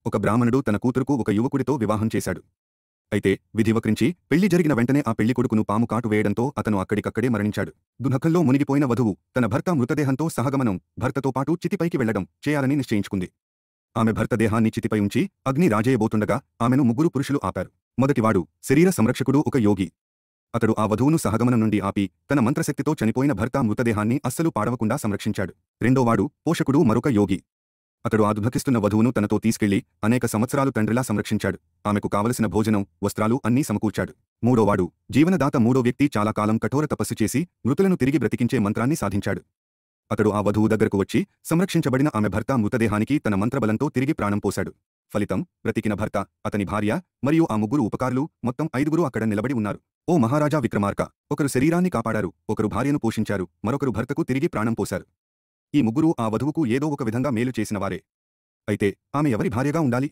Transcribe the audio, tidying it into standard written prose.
ఒక బ్రాహ్మణుడు తన కూతురుకు ఒక యువకుడితో వివాహం చేశాడు. అయితే విధివక్రించి పెళ్లి జరిగిన వెంటనే ఆ పెళ్లి కొడుకును పాము కాటు వేయడంతో అతను అక్కడికక్కడే మరణించాడు. దుఃఖంలో మునిగిపోయిన వధువు తన భర్త మృతదేహంతో సహగమనం భర్తతో పాటు చితిపైకి వెళ్లడం చేయాలని నిశ్చయించుకుంది. ఆమె భర్త దేహాన్ని చితిపై ఉంచి అగ్ని రాజేయబోతుండగా ఆమెను ముగ్గురు పురుషులు ఆపారు. మొదటివాడు శరీర సంరక్షకుడు, ఒక యోగి. అతడు ఆ వధువును సహగమనం నుండి ఆపి తన మంత్రశక్తితో చనిపోయిన భర్త మృతదేహాన్ని అస్సలు పాడవకుండా సంరక్షించాడు. రెండోవాడు పోషకుడు, మరొక యోగి. అతడు ఆ దుఃఖిస్తున్న వధువును తనతో తీసుకెళ్లి అనేక సంవత్సరాలు తండ్రిలా సంరక్షించాడు. ఆమెకు కావలసిన భోజనం, వస్త్రాలు అన్నీ సమకూర్చాడు. మూడోవాడు జీవనదాత, మూడో వ్యక్తి చాలా కాలం కఠోర తపస్సు చేసి మృతులను తిరిగి బ్రతికించే మంత్రాన్ని సాధించాడు. అతడు ఆ వధువు దగ్గరకు వచ్చి సంరక్షించబడిన ఆమె భర్త మృతదేహానికి తన మంత్రబలంతో తిరిగి ప్రాణం పోశాడు. ఫలితం బ్రతికిన భర్త, అతని భార్య మరియు ఆ ముగ్గురు ఉపకారులు, మొత్తం 5గురు అక్కడ నిలబడి ఉన్నారు. ఓ మహారాజా విక్రమార్క! ఒకరు శరీరాన్ని కాపాడారు, ఒకరు భార్యను పోషించారు, మరొకరు భర్తకు తిరిగి ప్రాణం పోశారు. ఈ ముగ్గురు ఆ వధువుకు ఏదో ఒక విధంగా మేలు చేసినవారే. అయితే ఆమె ఎవరి భార్యగా ఉండాలి?